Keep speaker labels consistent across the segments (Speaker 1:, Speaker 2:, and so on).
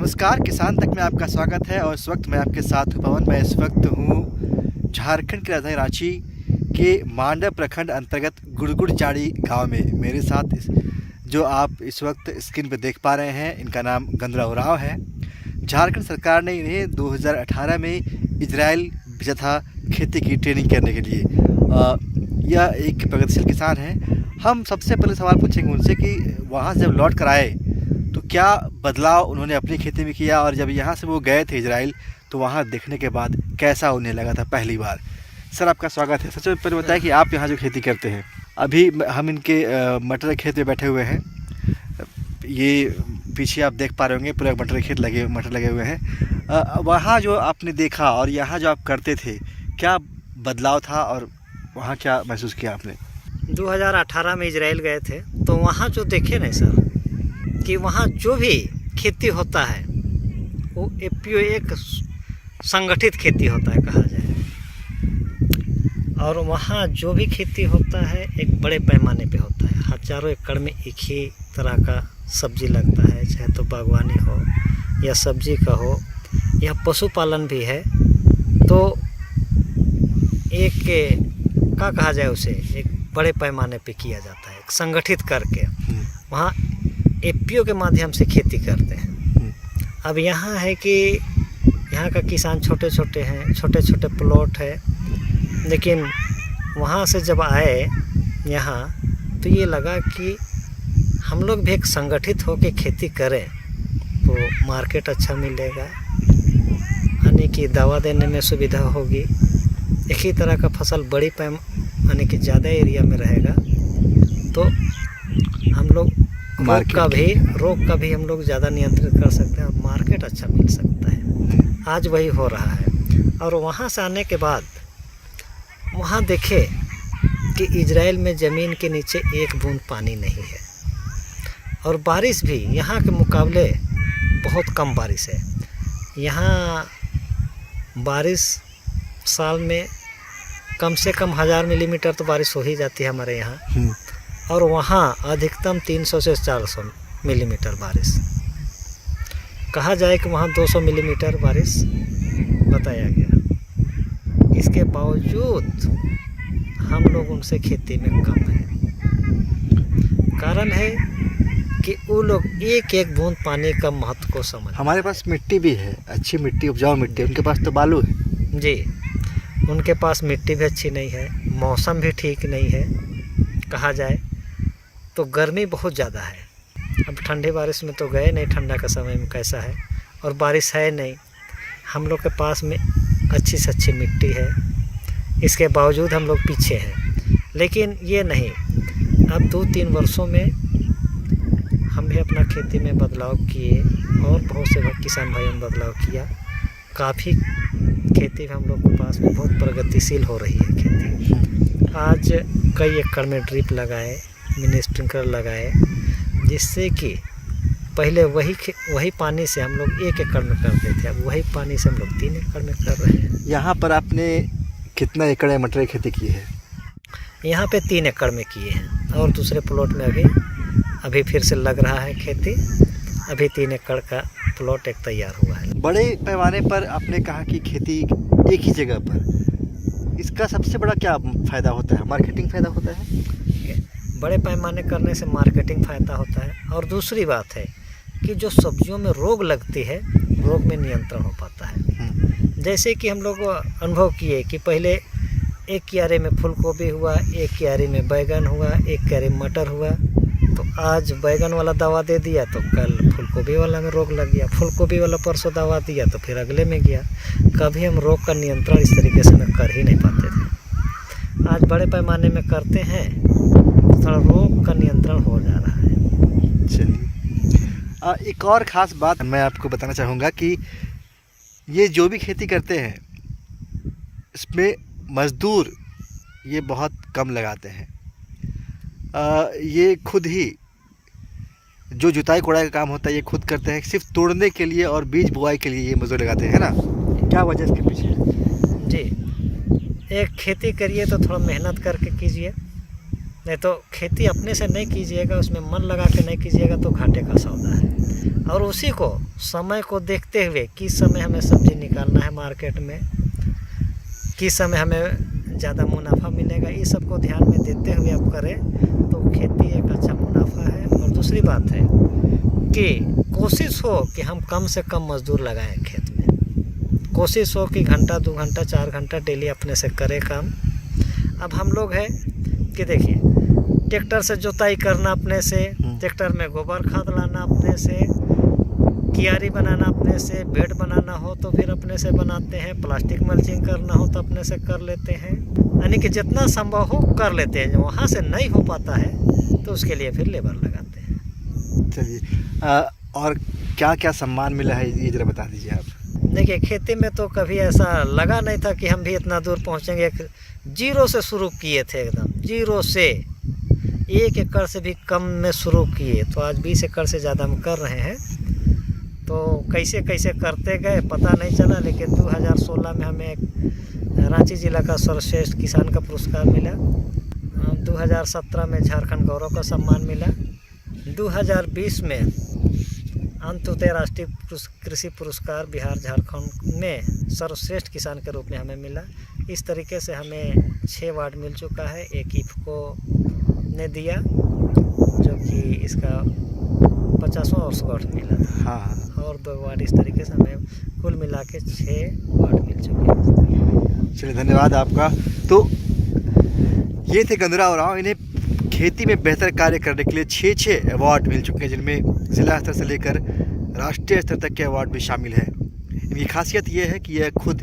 Speaker 1: नमस्कार, किसान तक में आपका स्वागत है और इस वक्त मैं आपके साथ हूँ पवन। मैं इस वक्त हूँ झारखंड की राजधानी रांची के मांडव प्रखंड अंतर्गत गुड़गुड़चाड़ी गांव में। मेरे साथ जो आप इस वक्त स्क्रीन पर देख पा रहे हैं, इनका नाम गंदरा उरांव है। झारखंड सरकार ने इन्हें 2018 में इजराइल भेजा था खेती की ट्रेनिंग करने के लिए। यह एक प्रगतिशील किसान हैं। हम सबसे पहले सवाल पूछेंगे उनसे कि वहाँ से जब लौट कर आए तो क्या बदलाव उन्होंने अपनी खेती में किया, और जब यहाँ से वो गए थे इजराइल तो वहाँ देखने के बाद कैसा उन्हें लगा था पहली बार। सर, आपका स्वागत है। सबसे पहले बताएं कि आप यहाँ जो खेती करते हैं, अभी हम इनके मटर खेत में बैठे हुए हैं। ये पीछे आप देख पा रहे होंगे पूरा मटर लगे हुए हैं। वहाँ जो आपने देखा और यहाँ जो आप करते थे, क्या बदलाव था और वहाँ क्या महसूस किया आपने?
Speaker 2: 2018 में इजराइल गए थे तो वहाँ जो देखे ना सर कि वहाँ जो भी खेती होता है वो एपीओ एक संगठित खेती होता है कहा जाए, और वहाँ जो भी खेती होता है एक बड़े पैमाने पे होता है। हजारों एकड़ में एक ही तरह का सब्जी लगता है, चाहे तो बागवानी हो या सब्जी का हो या पशुपालन भी है। तो एक क्या कहा जाए, उसे एक बड़े पैमाने पे किया जाता है, संगठित करके वहाँ एपीओ के माध्यम से खेती करते हैं। अब यहाँ है कि यहाँ का किसान छोटे छोटे हैं, छोटे छोटे प्लॉट है, लेकिन वहाँ से जब आए यहाँ तो ये लगा कि हम लोग भी एक संगठित होकर खेती करें तो मार्केट अच्छा मिलेगा, यानी कि दवा देने में सुविधा होगी, एक ही तरह का फसल बड़ी यानी कि ज़्यादा एरिया में रहेगा तो हम लोग रोग का भी हम लोग ज़्यादा नियंत्रित कर सकते हैं और मार्केट अच्छा मिल सकता है। आज वही हो रहा है। और वहाँ से आने के बाद वहाँ देखे कि इजराइल में ज़मीन के नीचे एक बूंद पानी नहीं है, और बारिश भी यहाँ के मुकाबले बहुत कम बारिश है। यहाँ बारिश साल में कम से कम 1000 मिलीमीटर तो बारिश हो ही जाती है हमारे यहाँ, और वहाँ अधिकतम 300 से 400 मिलीमीटर बारिश। कहा जाए कि वहाँ 200 मिलीमीटर बारिश बताया गया। इसके बावजूद हम लोग उनसे खेती में कम हैं। कारण है कि वो लोग एक एक बूंद पानी का महत्व को समझ।
Speaker 1: हमारे पास मिट्टी भी है, अच्छी मिट्टी, उपजाऊ मिट्टी, उनके पास तो बालू है।
Speaker 2: जी, उनके पास मिट्टी भी अच्छी नहीं है, मौसम भी ठीक नहीं है। कहा जाए तो गर्मी बहुत ज़्यादा है। अब ठंडी बारिश में तो गए नहीं, ठंडा का समय में कैसा है, और बारिश है नहीं। हम लोग के पास में अच्छी से अच्छी मिट्टी है, इसके बावजूद हम लोग पीछे हैं। लेकिन ये नहीं, अब 2-3 वर्षों में हम भी अपना खेती में बदलाव किए और बहुत से किसान भाइयों ने बदलाव किया। काफ़ी खेती हम लोग के पास में बहुत प्रगतिशील हो रही है खेती। आज कई एकड़ में ड्रिप लगाए, मिनी स्प्रिंकलर लगाए, जिससे कि पहले वही पानी से हम लोग 1 एकड़ में करते थे, अब वही पानी से हम लोग 3 एकड़ में कर रहे हैं।
Speaker 1: यहाँ पर आपने कितना एकड़ में मटर की खेती की है?
Speaker 2: यहाँ पे 3 एकड़ में किए हैं, और दूसरे प्लॉट में अभी फिर से लग रहा है खेती। अभी 3 एकड़ का प्लॉट एक तैयार हुआ है।
Speaker 1: बड़े पैमाने पर आपने कहा कि खेती एक ही जगह पर, इसका सबसे बड़ा क्या फ़ायदा होता है? मार्केटिंग फ़ायदा होता है।
Speaker 2: बड़े पैमाने करने से मार्केटिंग फ़ायदा होता है, और दूसरी बात है कि जो सब्जियों में रोग लगती है, रोग में नियंत्रण हो पाता है। जैसे कि हम लोग अनुभव किए कि पहले एक क्यारे में फूलगोभी हुआ, एक क्यारे में बैगन हुआ, एक क्यारे में मटर हुआ, तो आज बैगन वाला दवा दे दिया तो कल फूलगोभी वाला में रोग लग गया, फूलगोभी वाला परसों दवा दिया तो फिर अगले में गया। कभी हम रोग का नियंत्रण इस तरीके से हम कर ही नहीं पाते थे। आज बड़े पैमाने में करते हैं तो थोड़ा रोग का नियंत्रण हो जा रहा है।
Speaker 1: चलिए, एक और ख़ास बात मैं आपको बताना चाहूँगा कि ये जो भी खेती करते हैं इसमें मज़दूर ये बहुत कम लगाते हैं। ये खुद ही जो जुताई कोड़ाई का काम होता है ये खुद करते हैं, सिर्फ तोड़ने के लिए और बीज बुआई के लिए ये मजदूर लगाते हैं, है ना? क्या वजह इसके पीछे है?
Speaker 2: जी, एक खेती करिए तो थोड़ा मेहनत करके कीजिए, नहीं तो खेती अपने से नहीं कीजिएगा, उसमें मन लगा के नहीं कीजिएगा तो घाटे का सौदा है। और उसी को समय को देखते हुए किस समय हमें सब्जी निकालना है मार्केट में, किस समय हमें ज़्यादा मुनाफा मिलेगा, इस सब को ध्यान में देते हुए आप करें तो खेती एक अच्छा मुनाफा है। और दूसरी बात है कि कोशिश हो कि हम कम से कम मजदूर लगाएं खेत में, कोशिश हो कि घंटा 2 घंटा 4 घंटा डेली अपने से करें काम। अब हम लोग हैं कि देखिए ट्रैक्टर से जुताई करना अपने से, ट्रैक्टर में गोबर खाद लाना अपने से, कियारी बनाना अपने से, बेड बनाना हो तो फिर अपने से बनाते हैं, प्लास्टिक मल्चिंग करना हो तो अपने से कर लेते हैं, यानी कि जितना संभव हो कर लेते हैं। वहाँ से नहीं हो पाता है तो उसके लिए फिर लेबर लगाते हैं।
Speaker 1: चलिए, और क्या क्या सम्मान मिला है ये ज़रा बता दीजिए आप।
Speaker 2: देखिए खेती में तो कभी ऐसा लगा नहीं था कि हम भी इतना दूर पहुँचेंगे। जीरो से शुरू किए थे, एकदम जीरो से, 1 एकड़ से भी कम में शुरू किए तो आज 20 एकड़ से ज़्यादा हम कर रहे हैं। तो कैसे कैसे करते गए पता नहीं चला, लेकिन 2016 में हमें एक रांची जिला का सर्वश्रेष्ठ किसान का पुरस्कार मिला, 2017 में झारखंड गौरव का सम्मान मिला, 2020 में अंत्योदय राष्ट्रीय कृषि पुरस्कार बिहार झारखंड में सर्वश्रेष्ठ किसान के रूप में हमें मिला। इस तरीके से हमें 6 अवार्ड मिल चुका है। एक इफ़को ने दिया जो कि इसका 50वां वर्षगांठ मिला था।
Speaker 1: हाँ,
Speaker 2: और 2 अवार्ड इस तरीके से हमें कुल मिला के 6 अवार्ड मिल चुके हैं।
Speaker 1: चलिए धन्यवाद आपका। तो ये थे गंधुराव राव, इन्हें खेती में बेहतर कार्य करने के लिए 6 अवार्ड मिल चुके हैं, जिनमें ज़िला स्तर से लेकर राष्ट्रीय स्तर तक के अवार्ड भी शामिल हैं। इनकी खासियत ये है कि यह खुद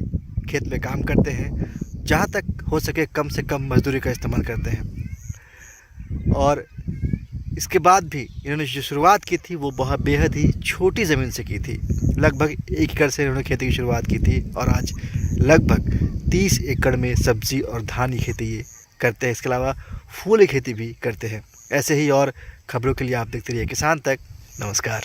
Speaker 1: खेत में काम करते हैं, जहाँ तक हो सके कम से कम मजदूरी का इस्तेमाल करते हैं। और इसके बाद भी इन्होंने जो शुरुआत की थी वो बहुत बेहद ही छोटी ज़मीन से की थी। लगभग 1 एकड़ से इन्होंने खेती की शुरुआत की थी और आज लगभग 30 एकड़ में सब्ज़ी और धान की खेती ये करते हैं। इसके अलावा फूल की खेती भी करते हैं। ऐसे ही और खबरों के लिए आप देखते रहिए किसान तक। नमस्कार।